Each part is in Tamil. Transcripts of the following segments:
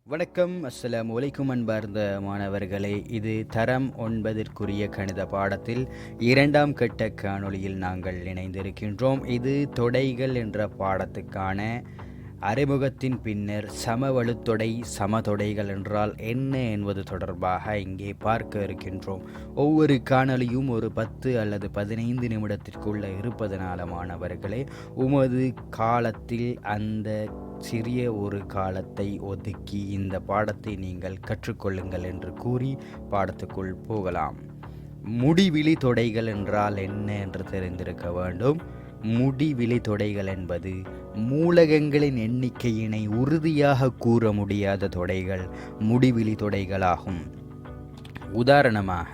வணக்கம். அஸ்ஸலாமு அலைக்கும் அன்பார்ந்த மாணவர்களே, இது தரம் 9ற்குரிய கணித பாடத்தில் 2ஆம் கட்ட காணொளியில் நாங்கள் இணைந்திருக்கின்றோம். இது தொடைகள் என்ற பாடத்துக்கான அறிமுகத்தின் பின்னர் சமவலுத்தொடை சமதொடைகள் என்றால் என்ன என்பது தொடர்பாக இங்கே பார்க்க இருக்கின்றோம். ஒவ்வொரு காணொளியும் ஒரு 10 அல்லது 15 நிமிடத்திற்குள்ள இருப்பதனால மாணவர்களே, உமது காலத்தில் அந்த சிறிய ஒரு காலத்தை ஒதுக்கி இந்த பாடத்தை நீங்கள் கற்றுக்கொள்ளுங்கள் என்று கூறி பாடத்துக்குள் போகலாம். முடிவிலி தொடைகள் என்றால் என்ன என்று தெரிந்திருக்க வேண்டும். முடிவிலி தொடைகள் என்பது மூலகங்களின் எண்ணிக்கையினை உறுதியாக கூற முடியாத தொடைகள் முடிவிலி தொடைகளாகும். உதாரணமாக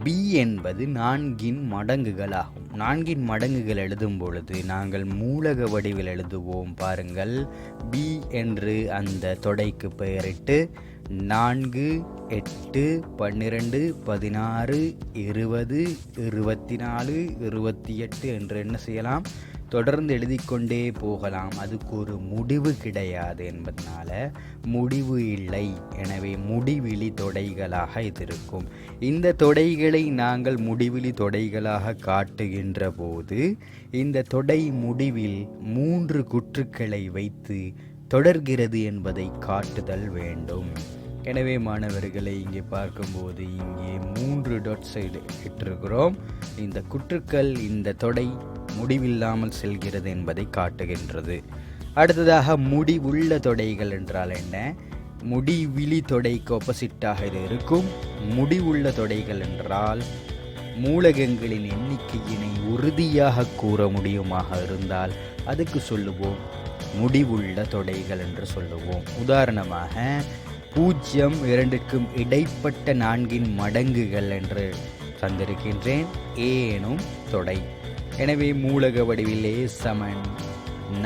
b என்பது 4 மடங்குகளாகும். 4 மடங்குகள் எழுதும் பொழுது நாங்கள் மூலக வடிவில் எழுதுவோம். பாருங்கள், b என்று அந்த தொடைக்கு பெயரிட்டு 4, 8, 12, 16, 20, 24, 28 என்று என்ன செய்யலாம், தொடர்ந்து எழுதிக்கொண்டே போகலாம். அதுக்கு ஒரு முடிவு கிடையாது என்பதனால முடிவு இல்லை. எனவே முடிவிலி தொடைகளாக இது இருக்கும். இந்த தொடைகளை நாங்கள் முடிவிலி தொடைகளாக காட்டுகின்ற போது இந்த தொடை முடிவில் 3 குற்றுக்களை வைத்து தொடர்கிறது என்பதை காட்டுதல் வேண்டும். எனவே மாணவர்களை இங்கே பார்க்கும்போது இங்கே 3 டாட்ஸ் இட்டிருக்கிறோம். இந்த குற்றுக்கள் இந்த தொடை முடிவில்லாமல் செல்கிறது என்பதை காட்டுகின்றது. அடுத்ததாக முடிவுள்ள தொடைகள் என்றால் என்ன? முடிவிலி தொடைக்கு ஆப்போசிட்டாக இது இருக்கும். முடிவுள்ள தொடைகள் என்றால் மூலகங்களின் எண்ணிக்கையினை உறுதியாக கூற முடியுமாக இருந்தால் அதுக்கு சொல்லுவோம் முடிவுள்ள தொடைகள் என்று சொல்லுவோம். உதாரணமாக 0, 2க்கும் இடைப்பட்ட 4 மடங்குகள் என்று தந்திருக்கின்றேன் a எனும் தொடை. எனவே மூலக வடிவில் a சமன்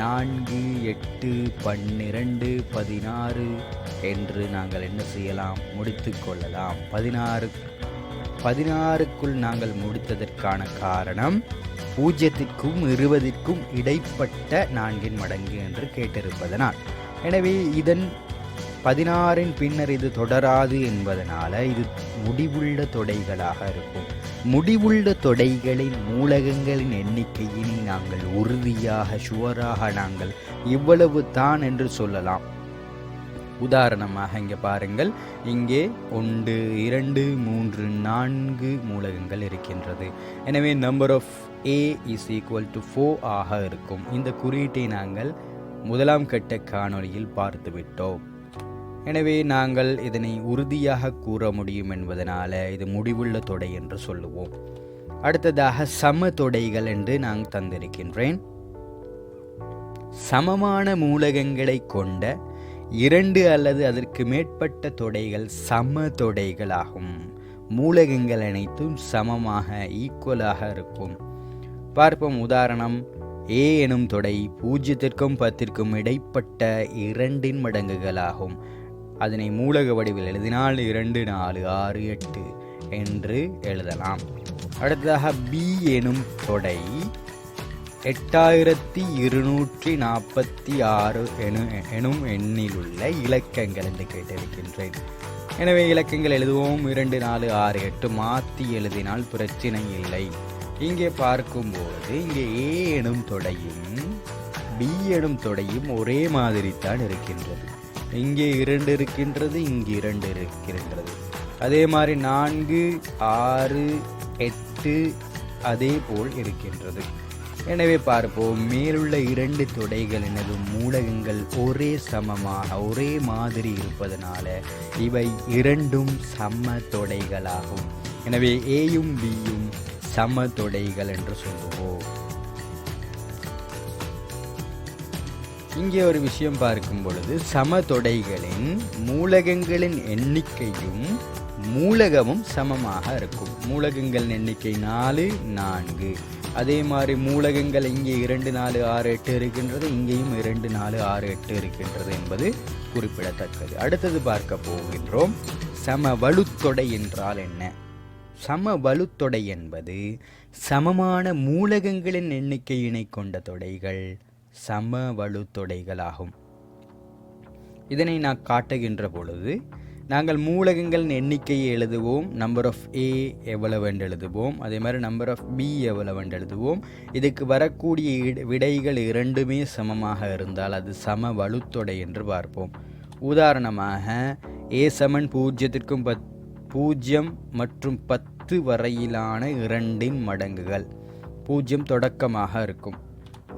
4, 8, 12, 16 என்று நாங்கள் என்ன செய்யலாம், முடித்து கொள்ளலாம். 16க்குள் நாங்கள் முடித்ததற்கான காரணம் 0க்கும் 20க்கும் இடைப்பட்ட 4 மடங்கு என்று கேட்டிருப்பதனால். எனவே இதன் 16 பின்னர் இது தொடராது என்பதனால இது முடிவுள்ள தொடைகளாக இருக்கும். முடிவுள்ள தொடைகளின் மூலகங்களின் எண்ணிக்கையினை நாங்கள் உறுதியாக ஷுவராக நாங்கள் இவ்வளவு தான் என்று சொல்லலாம். உதாரணமாக இங்கே பாருங்கள், இங்கே 1, 2, 3, 4 மூலகங்கள் இருக்கின்றது. எனவே number of a is equal to 4 ஆக இருக்கும். இந்த குறியீட்டை நாங்கள் 1ஆம் கட்ட காணொளியில் பார்த்துவிட்டோம். எனவே நாங்கள் இதனை உறுதியாக கூற முடியும் என்பதனால இது முடிவுள்ள தொடை என்று சொல்லுவோம். அடுத்ததாக சம தொடைகள் என்று நான் தந்திருக்கின்றேன். சமமான மூலகங்களை கொண்ட 2 அல்லது அதற்கு மேற்பட்ட தொடைகள் சம தொடைகளாகும். மூலகங்கள் அனைத்தும் சமமாக ஈக்குவலாக இருக்கும். பார்ப்போம். உதாரணம், a எனும் தொடை 0க்கும் 10க்கும் இடைப்பட்ட 2 மடங்குகளாகும். அதனை மூலக வடிவில் எழுதினால் 2, 4, 6, 8 என்று எழுதலாம். அடுத்ததாக b எனும் தொடை 8246 எனும் எண்ணில் உள்ள இலக்கங்கள் என்று கேட்டிருக்கின்றேன். எனவே இலக்கங்கள் எழுதுவோம். 2, 4, 6, 8 மாற்றி எழுதினால் பிரச்சனை இல்லை. இங்கே பார்க்கும்போது இங்கே a எனும் தொடையும் b எனும் தொடையும் ஒரே மாதிரி தான் இருக்கின்றது. இங்கே 2 இருக்கின்றது, இங்கே 2 இருக்கின்றது. அதே மாதிரி 4, 6, 8 அதே போல் இருக்கின்றது. எனவே பார்ப்போம், மேலுள்ள 2 தொடைகள் எனது மூலகங்கள் ஒரே சமமாக ஒரே மாதிரி இருப்பதனால இவை இரண்டும் சம தொடைகளாகும். எனவே ஏயும் பியும் சம தொடைகள் என்று சொல்லுவோம். இங்கே ஒரு விஷயம் பார்க்கும் பொழுது சம தொடைகளின் மூலகங்களின் எண்ணிக்கையும் மூலகமும் சமமாக இருக்கும். மூலகங்களின் எண்ணிக்கை 4, 4. அதே மாதிரி மூலகங்கள் இங்கே 2, 4, 6, 8 இருக்கின்றது. இங்கேயும் 2, 4, 6, 8 இருக்கின்றது என்பது குறிப்பிடத்தக்கது. அடுத்தது பார்க்க போகின்றோம், சம வலுத்தொடை என்றால் என்ன? சம வலுத்தொடை என்பது சமமான மூலகங்களின் எண்ணிக்கையினை கொண்ட தொடைகள் சம வலுத்தொடைகளாகும். இதனை நான் காட்டுகின்ற பொழுது நாங்கள் மூலகங்களின் எண்ணிக்கையை எழுதுவோம், நம்பர் ஆஃப் ஏ எவ்வளவு என்று எழுதுவோம், அதே மாதிரி நம்பர் ஆஃப் பி எவ்வளவு என்று எழுதுவோம். இதுக்கு வரக்கூடிய விடைகள் இரண்டுமே சமமாக இருந்தால் அது சம வலுத்தொடை என்று பார்ப்போம். உதாரணமாக ஏ சமன் 0 மற்றும் 10 வரையிலான 2 மடங்குகள் 0 தொடக்கமாக இருக்கும்.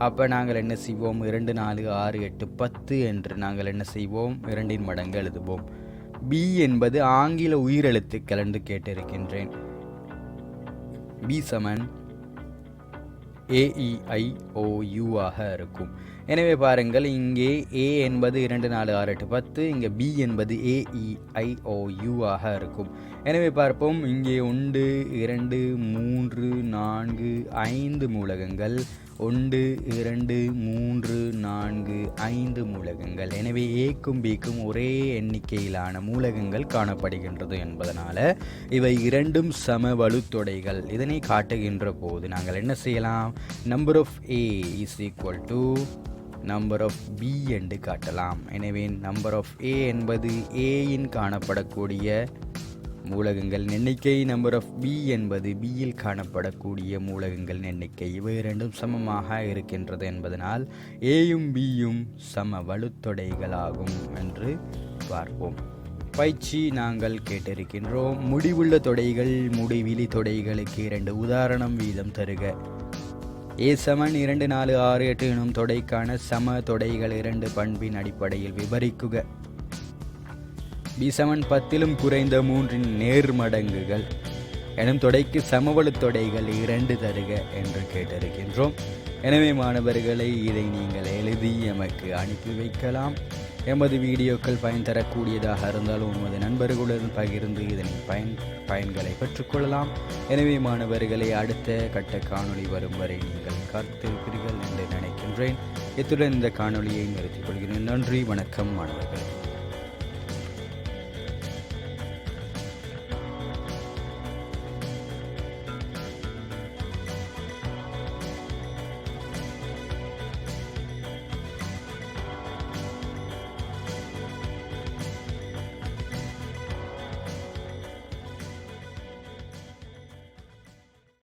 அப்போ நாங்கள் என்ன செய்வோம், 2 4 6 8 10 என்று நாங்கள் என்ன செய்வோம், 2 மடங்கு எழுதுவோம். பி என்பது ஆங்கில உயிரெழுத்துக்கள் என்று கேட்டிருக்கின்றேன். பி சமன் AEIOU ஆக இருக்கும். எனவே பாருங்கள், இங்கே A என்பது 2 4 6 8 10, இங்கே B என்பது AEIOU ஆக இருக்கும். எனவே பார்ப்போம், இங்கே 1 2 3 4 5 மூலகங்கள், 1 2 3 4 5 மூலகங்கள். எனவே ஏக்கும் பிக்கும் ஒரே எண்ணிக்கையிலான மூலகங்கள் காணப்படுகின்றது என்பதனால இவை இரண்டும் சம வலுத்தொடைகள். இதனை காட்டுகின்ற போது நாங்கள் என்ன செய்யலாம், number of A is equal to number of B என்று காட்டலாம். எனவே நம்பர் ஆஃப் A என்பது Aயின் காணப்படக்கூடிய மூலகங்கள் எண்ணிக்கை, நம்பர் ஆஃப் B என்பது Bயில் காணப்படக்கூடிய மூலகங்கள் எண்ணிக்கை. இவை இரண்டும் சமமாக இருக்கின்றது என்பதனால் ஏயும் பியும் சம வலுத்தொடைகளாகும் என்று பார்ப்போம். பயிற்சி நாங்கள் கேட்டிருக்கின்றோம். முடிவுள்ள தொடைகள் முடிவிலி தொடைகளுக்கு 2 உதாரணம் வீதம் தருக. ஏ சமன் 2 4 6 8 எனும் தொடைக்கான சம தொடைகள் 2 பண்பின் அடிப்படையில் விவரிக்குக. பி சமன் 10 குறைந்த 3 நேர்மடங்குகள் எனும் தொடைக்கு சமவலு தொடைகள் 2 தருக என்று கேட்டிருக்கின்றோம். எனவே மாணவர்களை இதை நீங்கள் எழுதி எமக்கு அனுப்பி வைக்கலாம். எமது வீடியோக்கள் பயன் தரக்கூடியதாக இருந்தாலும் உமது நண்பர்களுடன் பகிர்ந்து இதனை பயன்களை பெற்றுக்கொள்ளலாம். எனவே மாணவர்களை அடுத்த கட்ட காணொளி வரும் வரை நீங்கள் காத்திருப்பீர்கள் என்று நினைக்கின்றேன். இத்துடன் இந்த காணொளியை நிறுத்திக் கொள்கிறேன். நன்றி, வணக்கம் மாணவர்கள்.